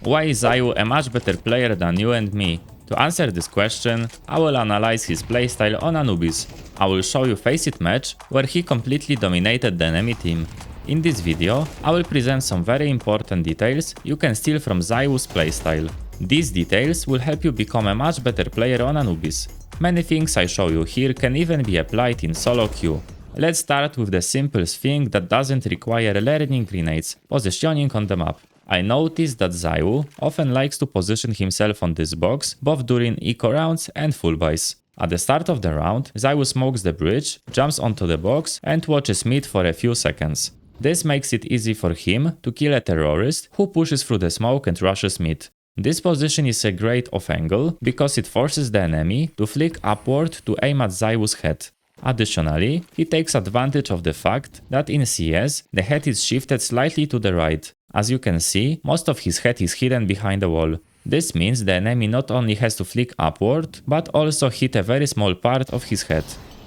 Why is ZywOo a much better player than you and me? To answer this question, I will analyze his playstyle on Anubis. I will show you Face-It match where he completely dominated the enemy team. In this video, I will present some very important details you can steal from ZywOo's playstyle. These details will help you become a much better player on Anubis. Many things I show you here can even be applied in SoloQ. Let's start with the simplest thing that doesn't require learning grenades, positioning on the map. I noticed that ZywOo often likes to position himself on this box both during eco rounds and full buys. At the start of the round, ZywOo smokes the bridge, jumps onto the box and watches mid for a few seconds. This makes it easy for him to kill a terrorist who pushes through the smoke and rushes mid. This position is a great off angle because it forces the enemy to flick upward to aim at ZywOo's head. Additionally, he takes advantage of the fact that in CS, the head is shifted slightly to the right. As you can see, most of his head is hidden behind the wall. This means the enemy not only has to flick upward, but also hit a very small part of his head.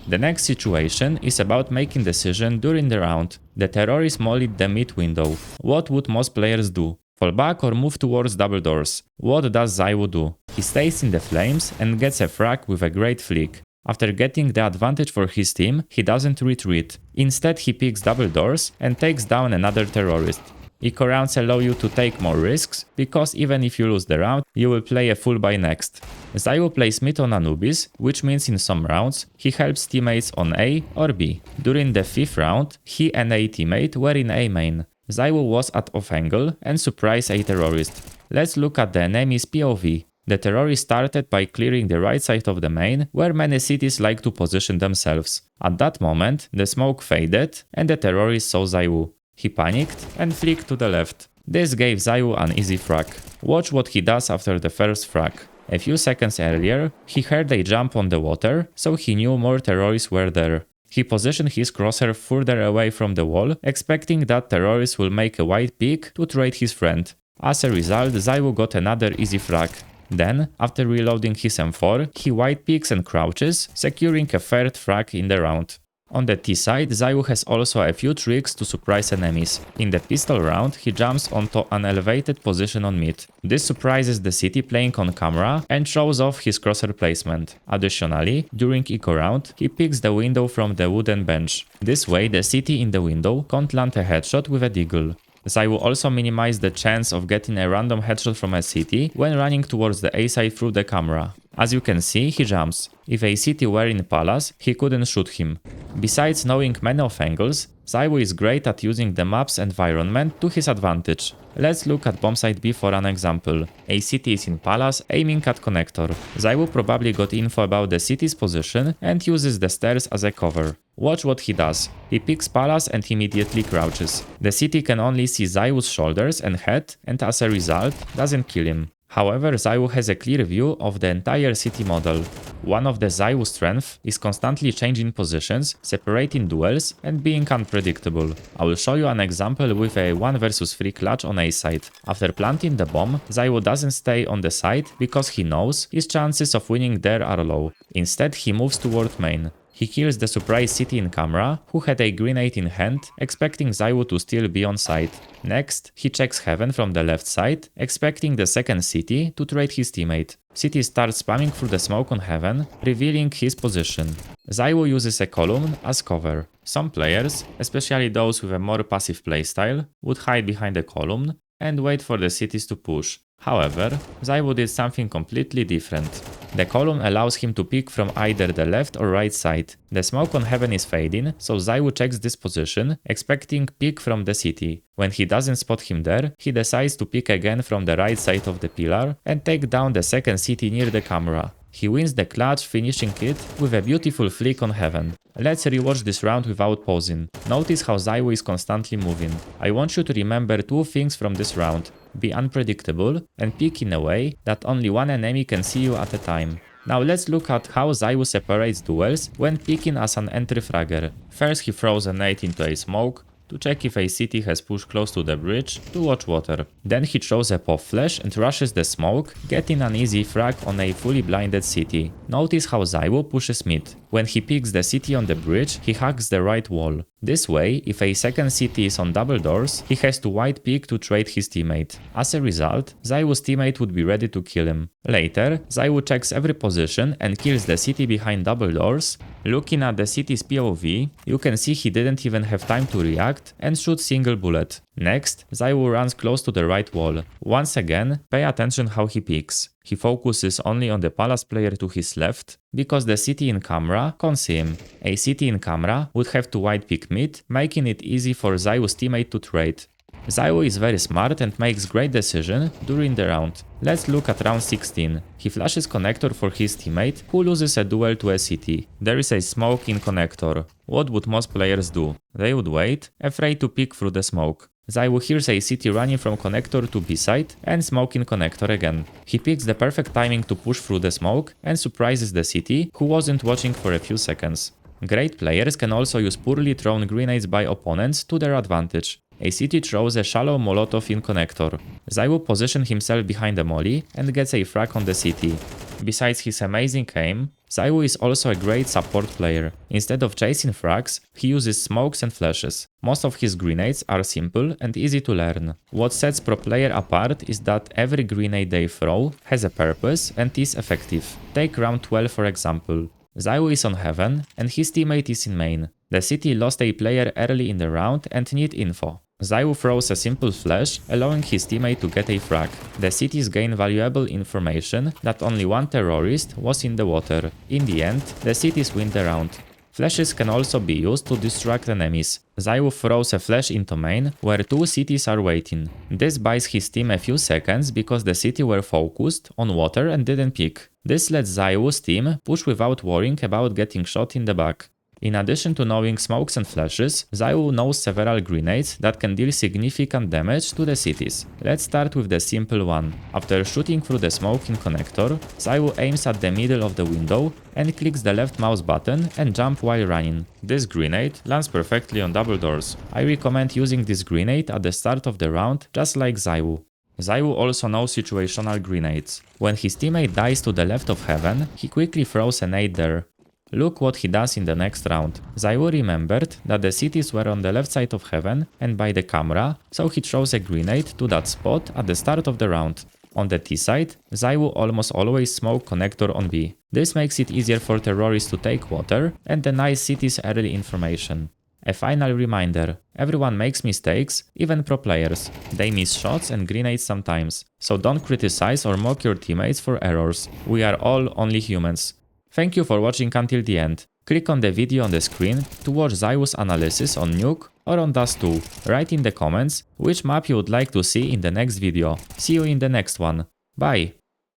The next situation is about making decision during the round. The terrorist mollied the mid window. What would most players do? Fall back or move towards double doors? What does ZywOo do? He stays in the flames and gets a frag with a great flick. After getting the advantage for his team, he doesn't retreat. Instead, he picks double doors and takes down another terrorist. Eco rounds allow you to take more risks, because even if you lose the round, you will play a full buy next. ZywOo plays mid on Anubis, which means in some rounds, he helps teammates on A or B. During the 5th round, he and a teammate were in A main. ZywOo was at off angle and surprised a terrorist. Let's look at the enemy's POV. The terrorist started by clearing the right side of the main, where many cities like to position themselves. At that moment, the smoke faded and the terrorist saw ZywOo. He panicked and flicked to the left. This gave ZywOo an easy frag. Watch what he does after the first frag. A few seconds earlier, he heard a jump on the water, so he knew more terrorists were there. He positioned his crosshair further away from the wall, expecting that terrorists will make a wide peek to trade his friend. As a result, ZywOo got another easy frag. Then, after reloading his M4, he wide peeks and crouches, securing a third frag in the round. On the T side, ZywOo has also a few tricks to surprise enemies. In the pistol round, he jumps onto an elevated position on mid. This surprises the city playing on camera and shows off his crosshair placement. Additionally, during eco round, he picks the window from the wooden bench. This way, the city in the window can't land a headshot with a deagle. ZywOo also minimized the chance of getting a random headshot from a city when running towards the A side through the camera. As you can see, he jumps. If a city were in palace, he couldn't shoot him. Besides knowing many off angles, ZywOo is great at using the map's environment to his advantage. Let's look at bombsite B for an example. A city is in palace, aiming at connector. ZywOo probably got info about the city's position and uses the stairs as a cover. Watch what he does. He picks palace and immediately crouches. The city can only see ZywOo's shoulders and head and as a result doesn't kill him. However, ZywOo has a clear view of the entire city model. One of the ZywOo strengths is constantly changing positions, separating duels and being unpredictable. I will show you an example with a 1 vs 3 clutch on A side. After planting the bomb, ZywOo doesn't stay on the side because he knows his chances of winning there are low. Instead, he moves toward main. He kills the surprise city in camera, who had a grenade in hand, expecting ZywOo to still be on site. Next, he checks heaven from the left side, expecting the second city to trade his teammate. City starts spamming through the smoke on heaven, revealing his position. ZywOo uses a column as cover. Some players, especially those with a more passive playstyle, would hide behind the column and wait for the cities to push. However, ZywOo did something completely different. The column allows him to pick from either the left or right side. The smoke on heaven is fading, so ZywOo checks this position, expecting pick from the city. When he doesn't spot him there, he decides to pick again from the right side of the pillar and take down the second city near the camera. He wins the clutch, finishing it with a beautiful flick on heaven. Let's rewatch this round without pausing. Notice how ZywOo is constantly moving. I want you to remember two things from this round. Be unpredictable and peek in a way that only one enemy can see you at a time. Now let's look at how ZywOo separates duels when peeking as an entry fragger. First he throws a nade into a smoke to check if a city has pushed close to the bridge to watch water. Then he throws a pop flash and rushes the smoke, getting an easy frag on a fully blinded city. Notice how ZywOo pushes mid. When he picks the city on the bridge, he hacks the right wall. This way, if a second city is on double doors, he has to wide pick to trade his teammate. As a result, ZywOo's teammate would be ready to kill him. Later, ZywOo checks every position and kills the city behind double doors. Looking at the city's POV, you can see he didn't even have time to react and shoot single bullet. Next, ZywOo runs close to the right wall. Once again, pay attention how he picks. He focuses only on the palace player to his left, because the city in camera can't see him. A city in camera would have to wide pick mid, making it easy for ZywOo's teammate to trade. ZywOo is very smart and makes great decision during the round. Let's look at round 16. He flashes connector for his teammate, who loses a duel to a city. There is a smoke in connector. What would most players do? They would wait, afraid to pick through the smoke. ZywOo hears a city running from connector to B side and smoke in connector again. He picks the perfect timing to push through the smoke and surprises the city, who wasn't watching for a few seconds. Great players can also use poorly thrown grenades by opponents to their advantage. A city throws a shallow molotov in connector. ZywOo positions himself behind the molly and gets a frag on the city. Besides his amazing aim, ZywOo is also a great support player. Instead of chasing frags, he uses smokes and flashes. Most of his grenades are simple and easy to learn. What sets pro player apart is that every grenade they throw has a purpose and is effective. Take round 12 for example. ZywOo is on heaven and his teammate is in main. The city lost a player early in the round and need info. ZywOo throws a simple flash, allowing his teammate to get a frag. The cities gain valuable information that only one terrorist was in the water. In the end, the cities win the round. Flashes can also be used to distract enemies. ZywOo throws a flash into main, where two cities are waiting. This buys his team a few seconds because the city were focused on water and didn't pick. This lets ZywOo's team push without worrying about getting shot in the back. In addition to knowing smokes and flashes, ZywOo knows several grenades that can deal significant damage to the cities. Let's start with the simple one. After shooting through the smoke in connector, ZywOo aims at the middle of the window and clicks the left mouse button and jump while running. This grenade lands perfectly on double doors. I recommend using this grenade at the start of the round, just like ZywOo. ZywOo also knows situational grenades. When his teammate dies to the left of heaven, he quickly throws a nade there. Look what he does in the next round. ZywOo remembered that the cities were on the left side of heaven and by the camera, so he throws a grenade to that spot at the start of the round. On the T side, ZywOo almost always smoke connector on B. This makes it easier for terrorists to take water and denies cities early information. A final reminder, everyone makes mistakes, even pro players. They miss shots and grenades sometimes, so don't criticize or mock your teammates for errors. We are all only humans. Thank you for watching until the end. Click on the video on the screen to watch ZywOo's analysis on Nuke or on Dust 2. Write in the comments which map you would like to see in the next video. See you in the next one. Bye!